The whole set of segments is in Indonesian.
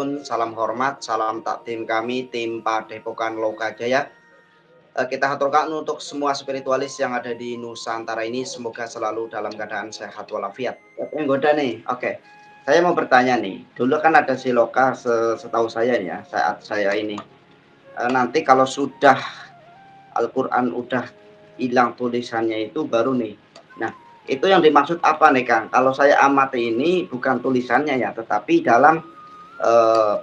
Wabarakatuh. Salam hormat, salam takdim kami tim Padepokan Lokajaya. Kita haturkan untuk semua spiritualis yang ada di Nusantara ini semoga selalu dalam keadaan sehat walafiat. Yang goda nih, oke. Saya mau bertanya nih, dulu kan ada siloka setahu saya ya, saat saya ini. Nanti kalau sudah Al-Quran udah hilang tulisannya itu baru nih. Nah, itu yang dimaksud apa nih Kang? Kalau saya amati ini bukan tulisannya ya, tetapi dalam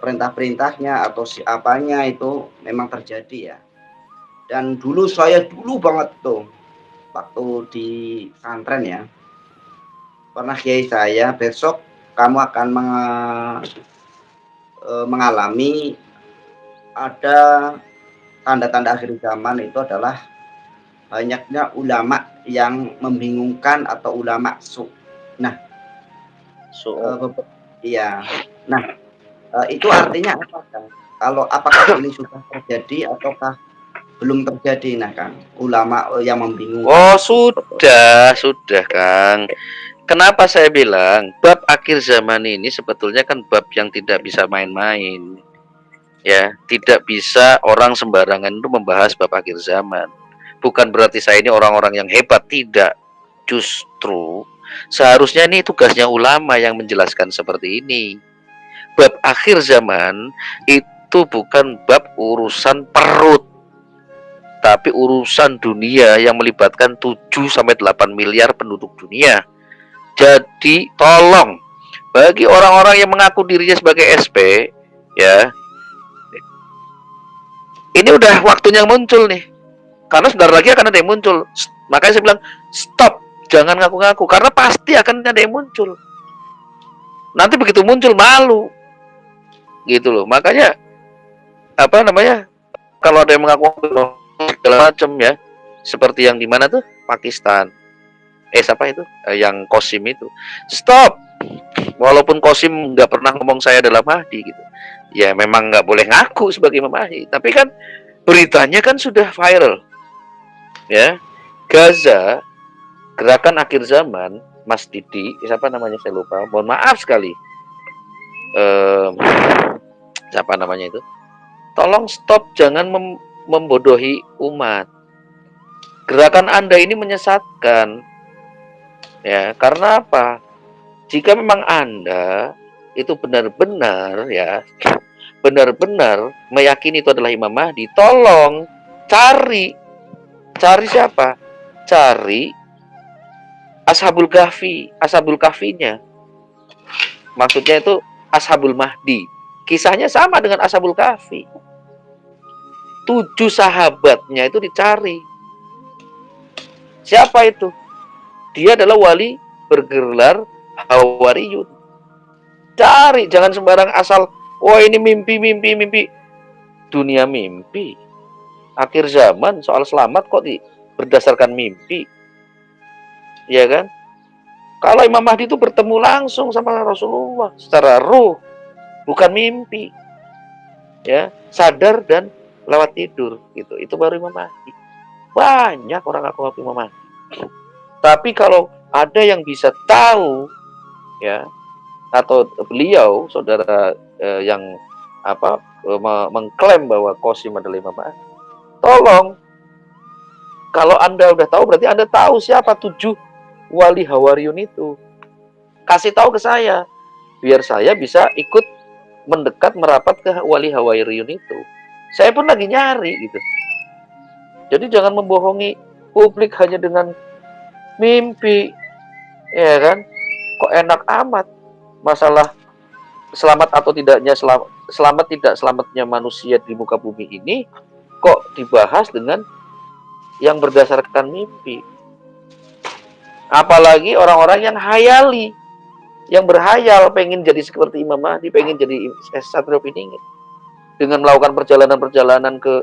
perintah-perintahnya atau si apanya itu memang terjadi ya. Dan dulu banget tuh waktu di pesantren ya, pernah kiai saya, besok kamu akan mengalami ada tanda-tanda akhir zaman itu adalah banyaknya ulama yang membingungkan atau ulama su. Nah, iya. Nah, itu artinya apa Kang? Apakah ini sudah terjadi ataukah belum terjadi? Nah Kang, ulama yang membingungkan Oh, itu. sudah Kang. Kenapa saya bilang bab akhir zaman ini sebetulnya kan bab yang tidak bisa main-main. Ya, tidak bisa orang sembarangan itu membahas bab akhir zaman. Bukan berarti saya ini orang-orang yang hebat, tidak. Justru seharusnya ini tugasnya ulama yang menjelaskan seperti ini. Bab akhir zaman itu bukan bab urusan perut, tapi urusan dunia yang melibatkan 7-8 miliar penduduk dunia. Jadi tolong bagi orang-orang yang mengaku dirinya sebagai SP, ya, ini udah waktunya muncul nih. Karena sebentar lagi akan ada yang muncul. Makanya saya bilang stop, jangan ngaku-ngaku karena pasti akan ada yang muncul. Nanti begitu muncul malu, gitu loh. Makanya apa namanya? Kalau ada yang mengaku segala macam ya, seperti yang di mana tuh Pakistan. Siapa itu? Yang Qasim itu. Stop. Walaupun Qasim nggak pernah ngomong saya adalah Mahdi gitu. Ya memang nggak boleh ngaku sebagai Mahdi. Tapi kan beritanya kan sudah viral. Ya, Gaza, gerakan akhir zaman, Mas Didi, siapa namanya saya lupa. Mohon maaf sekali. Siapa namanya itu? Tolong stop, jangan membodohi umat. Gerakan Anda ini menyesatkan. Ya, karena apa? Jika memang Anda itu benar-benar ya, benar-benar meyakini itu adalah Imam Mahdi, tolong cari siapa? Cari Ashabul Kahfinya. Maksudnya itu Ashabul Mahdi. Kisahnya sama dengan Ashabul Kahfi. 7 sahabatnya itu dicari. Siapa itu? Dia adalah wali bergelar Hawariyun. Cari, jangan sembarang asal, wah ini mimpi. Dunia mimpi. Akhir zaman soal selamat kok berdasarkan mimpi. Iya kan? Kalau Imam Mahdi itu bertemu langsung sama Rasulullah secara ruh, bukan mimpi. Ya, sadar dan lewat tidur gitu. Itu baru Imam Mahdi. Banyak orang ngaku Imam Mahdi. Tapi kalau ada yang bisa tahu ya, atau beliau saudara yang mengklaim bahwa Qasim adalah Imam Mahdi, tolong, kalau Anda udah tahu berarti Anda tahu siapa 7 wali Hawariyun itu. Kasih tahu ke saya biar saya bisa ikut mendekat merapat ke wali Hawariyun itu. Saya pun lagi nyari gitu. Jadi jangan membohongi publik hanya dengan mimpi. Ya kan? Kok enak amat masalah selamat atau tidaknya selamat tidak selamatnya manusia di muka bumi ini kok dibahas dengan yang berdasarkan mimpi. Apalagi orang-orang yang hayali, yang berhayal pengen jadi seperti Imam Mahdi, pengen jadi Satrio Piningit, dengan melakukan perjalanan-perjalanan ke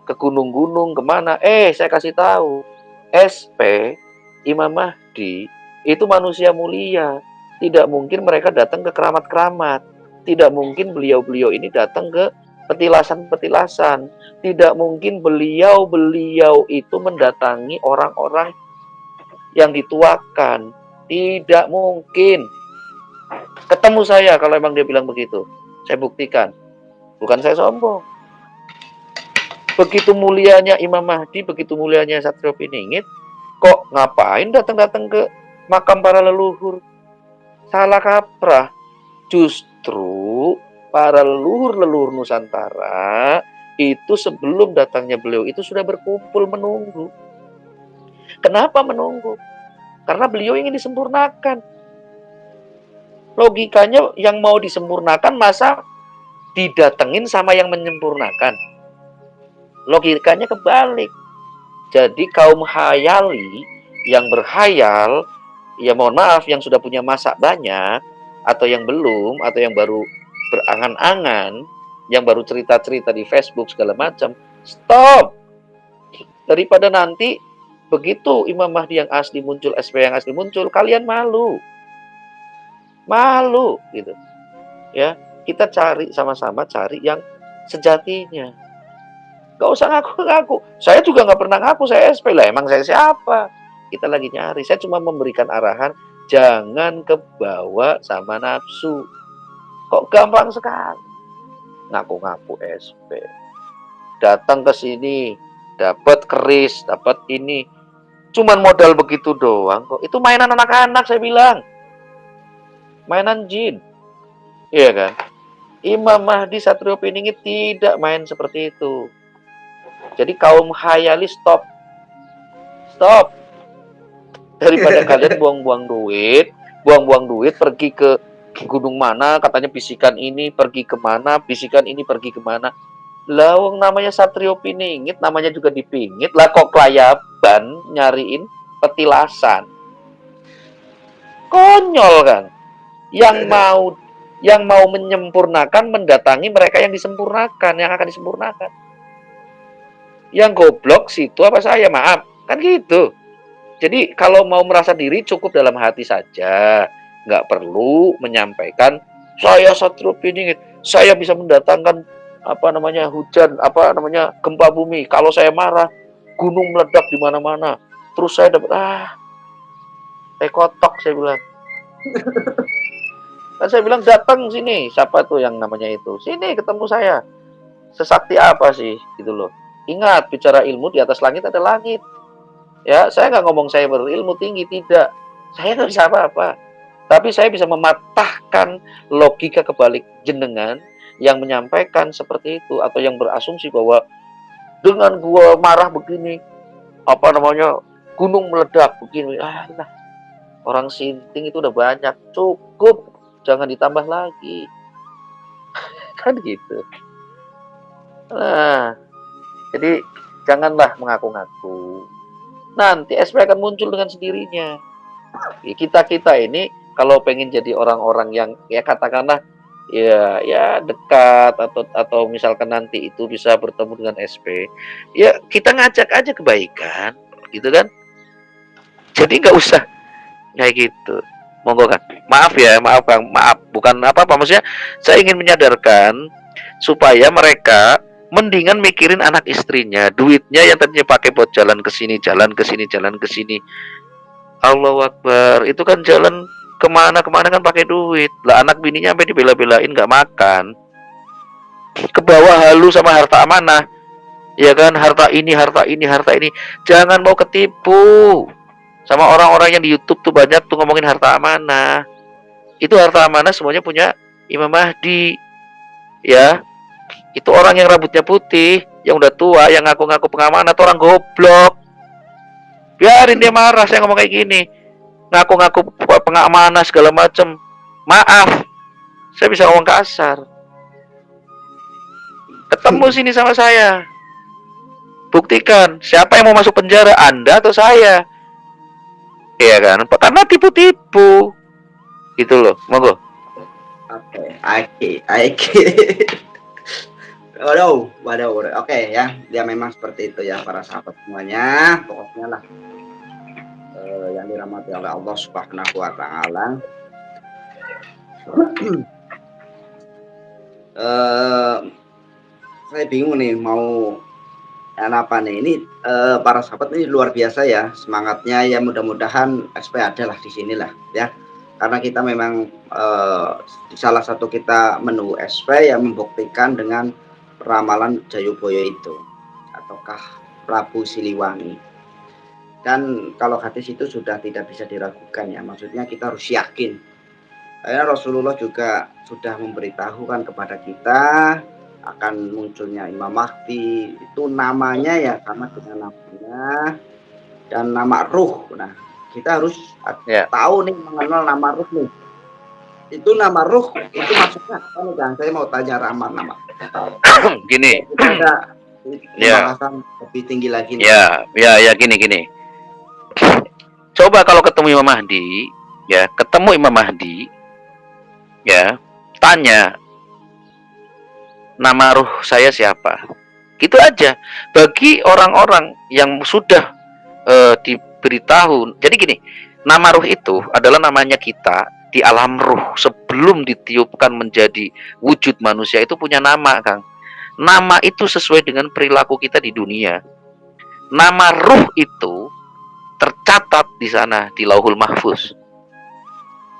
ke gunung-gunung kemana. Saya kasih tahu, SP Imam Mahdi itu manusia mulia. Tidak mungkin mereka datang ke keramat-keramat. Tidak mungkin beliau-beliau ini datang ke petilasan-petilasan. Tidak mungkin beliau itu mendatangi orang-orang yang dituakan. Tidak mungkin. Ketemu saya kalau emang dia bilang begitu. Saya buktikan. Bukan saya sombong. Begitu mulianya Imam Mahdi, begitu mulianya Satrio Piningit, kok ngapain datang-datang ke makam para leluhur? Salah kaprah. Justru para leluhur-leluhur Nusantara itu sebelum datangnya beliau itu sudah berkumpul menunggu. Kenapa menunggu? Karena beliau ingin disempurnakan. Logikanya yang mau disempurnakan masa didatengin sama yang menyempurnakan. Logikanya kebalik. Jadi kaum hayali yang berhayal, ya mohon maaf, yang sudah punya masa banyak, atau yang belum, atau yang baru berangan-angan, yang baru cerita-cerita di Facebook segala macam, stop. Daripada nanti begitu Imam Mahdi yang asli muncul, SP yang asli muncul, kalian malu. Malu gitu. Ya, kita cari sama-sama cari yang sejatinya. Gak usah ngaku-ngaku. Saya juga nggak pernah ngaku saya SP lah. Emang saya siapa? Kita lagi nyari. Saya cuma memberikan arahan, jangan kebawa sama nafsu. Kok gampang sekali ngaku-ngaku SP. Datang ke sini, dapat keris, dapat ini. Cuman modal begitu doang kok. Itu mainan anak-anak saya bilang. Mainan jin. Iya kan? Imam Mahdi Satrio Piningit tidak main seperti itu. Jadi kaum khayali stop. Stop. Daripada kalian buang-buang duit pergi ke gunung mana, katanya bisikan ini pergi kemana, bisikan ini pergi kemana. Lah wong namanya Satrio Piningit, namanya juga dipingit, lah kok kelayaban nyariin petilasan. Konyol kan? Yang mau menyempurnakan mendatangi mereka yang disempurnakan, yang akan disempurnakan. Yang goblok situ apa saya, maaf. Kan gitu. Jadi kalau mau merasa diri cukup dalam hati saja. Nggak perlu menyampaikan, saya Satrio Piningit, saya bisa mendatangkan hujan, gempa bumi. Kalau saya marah, gunung meledak di mana-mana. Terus saya dapat, kotok saya bilang. Kan saya bilang datang sini, siapa tuh yang namanya itu? Sini ketemu saya. Sesakti apa sih gitu loh. Ingat, bicara ilmu di atas langit ada langit. Ya, saya nggak ngomong saya berilmu tinggi, tidak. Saya nggak bisa apa-apa. Tapi saya bisa mematahkan logika kebalik jenengan yang menyampaikan seperti itu atau yang berasumsi bahwa dengan gua marah begini, gunung meledak begini. Orang sinting itu udah banyak, cukup, jangan ditambah lagi. Kan gitu. Nah, jadi janganlah mengaku-ngaku. Nanti SP akan muncul dengan sendirinya. Kita ini kalau pengen jadi orang-orang yang ya katakanlah ya dekat atau misalkan nanti itu bisa bertemu dengan SP, ya kita ngajak aja kebaikan, gitu kan? Jadi nggak usah kayak gitu. Monggo kan. Maaf ya, maaf Bang, maaf. Bukan apa-apa, maksudnya saya ingin menyadarkan supaya mereka mendingan mikirin anak istrinya, duitnya yang tadinya pakai buat jalan ke sini, jalan ke sini, jalan ke sini. Allahu Akbar, itu kan jalan kemana-kemana kan pakai duit. Lah anak bininya sampai dibela-belain nggak makan. Ke bawah halu sama harta amanah. Ya kan, harta ini, harta ini, harta ini. Jangan mau ketipu. Sama orang-orang yang di YouTube tuh banyak tuh ngomongin harta amanah. Itu harta amanah semuanya punya Imam Mahdi. Ya, itu orang yang rambutnya putih, yang udah tua, yang ngaku-ngaku pengamanat, orang goblok. Biarin dia marah, saya ngomong kayak gini. Ngaku-ngaku pengamanah segala macem. Maaf, saya bisa ngomong kasar. Ketemu sini sama saya. Buktikan, siapa yang mau masuk penjara, Anda atau saya? Iya kan? Karena tipu-tipu. Gitu loh, monggo. Oke. Waduh. Oke ya, dia memang seperti itu ya para sahabat semuanya. Pokoknya lah yang dirahmati oleh Allah Subhanahu wa taala. Saya bingung nih mau apa nih ini para sahabat ini luar biasa ya semangatnya ya, mudah-mudahan SP ada lah di sinilah ya. karena kita memang di salah satu kita menunggu SP yang membuktikan dengan ramalan Jayoboyo itu, ataukah Prabu Siliwangi. Dan kalau hadis itu sudah tidak bisa diragukan ya, maksudnya kita harus yakin. Karena Rasulullah juga sudah memberitahukan kepada kita akan munculnya Imam Mahdi, itu namanya ya sama dengan namanya dan nama ruh. Nah, kita harus Ya. tahu nih, mengenal nama ruh nih. Itu nama ruh itu maksudnya apa nih, Kang? Saya mau tanya nama. Gini. Kita ada Ya. pembahasan lebih tinggi lagi nih. Ya, gini. Coba kalau ketemu Imam Mahdi, ya, ya, tanya nama ruh saya siapa. Gitu aja. Bagi orang-orang yang sudah diberitahu. Jadi gini, nama ruh itu adalah namanya kita di alam ruh sebelum ditiupkan menjadi wujud manusia itu punya nama, Kang. Nama itu sesuai dengan perilaku kita di dunia. Nama ruh itu tercatat di sana di Lauhul Mahfuz.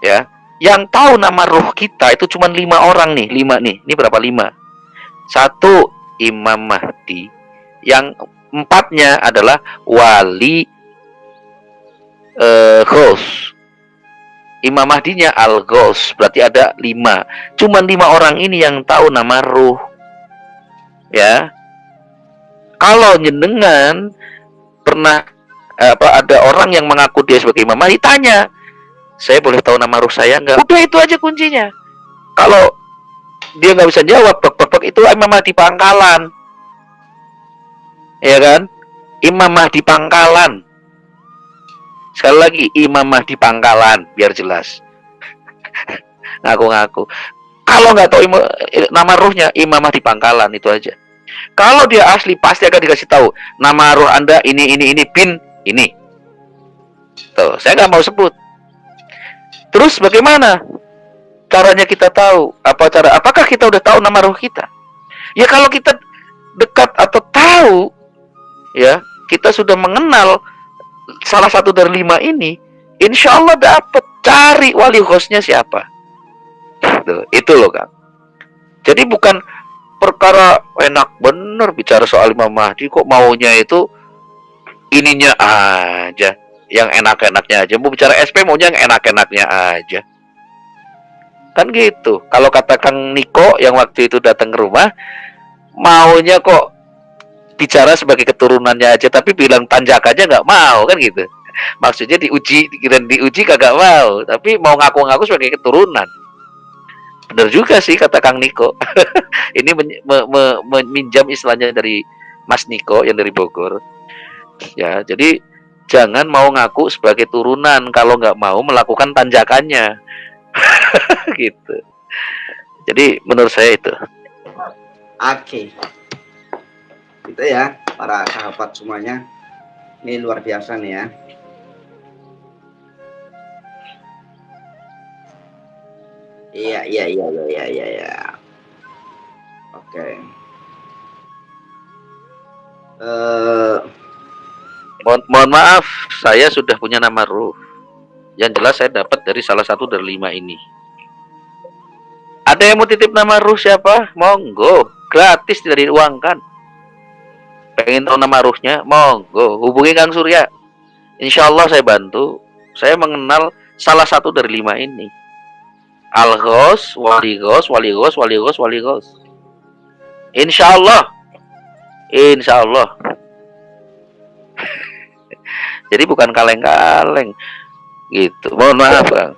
Ya, yang tahu nama ruh kita itu cuma 5 orang nih, 5 nih. Ini berapa 5? 1 Imam Mahdi, yang 4-nya adalah wali Ghaus. Imam Mahdinya Al-Ghaus, berarti ada 5. Cuman 5 orang ini yang tahu nama ruh. Ya. Kalau jenengan pernah ada orang yang mengaku dia sebagai Imam Mahdi, tanya, saya boleh tahu nama ruh saya enggak? Udah, itu aja kuncinya. Kalau dia nggak bisa jawab, itu Imam Mahdi pangkalan. Ya kan? Imam Mahdi pangkalan. Sekali lagi, Imam Mahdi pangkalan, biar jelas. Ngaku-ngaku. Kalau nggak tahu nama ruhnya, Imam Mahdi pangkalan, itu aja. Kalau dia asli, pasti akan dikasih tahu nama ruh Anda ini bin ini. Tuh, saya nggak mau sebut. Terus bagaimana caranya kita tahu? Apakah kita udah tahu nama ruh kita? Ya kalau kita dekat atau tahu, ya kita sudah mengenal salah satu dari 5 ini, insya Allah dapat. Cari wali hostnya siapa. Tuh, itu loh, Kang. Jadi bukan perkara enak bener bicara soal Imam Mahdi, kok maunya itu ininya aja, yang enak-enaknya aja. Mau bicara SP maunya yang enak-enaknya aja. Kan gitu. Kalau kata Kang Niko yang waktu itu datang ke rumah, maunya kok bicara sebagai keturunannya aja, tapi bilang tanjakannya nggak mau, kan gitu. Maksudnya diuji kagak mau, tapi mau ngaku-ngaku sebagai keturunan. Bener juga sih kata Kang Niko. Ini meminjam istilahnya dari Mas Niko yang dari Bogor. Ya, jadi jangan mau ngaku sebagai turunan kalau nggak mau melakukan tanjakannya. Gitu. Jadi menurut saya itu. Oke. Gitu ya, para sahabat semuanya. Ini luar biasa nih ya. Iya. Oke. Mohon maaf, saya sudah punya nama ruh. Yang jelas saya dapat dari salah satu dari 5 ini. Ada yang mau titip nama ruh siapa? Monggo, gratis, tidak diuangkan. Pengen tahu nama ruhnya? Monggo, hubungi Kang Surya. Insya Allah saya bantu. Saya mengenal salah satu dari 5 ini. Al-Ghaus, Wali Ghaus. Insya Allah. Jadi bukan kaleng-kaleng gitu. Mohon maaf, Bang.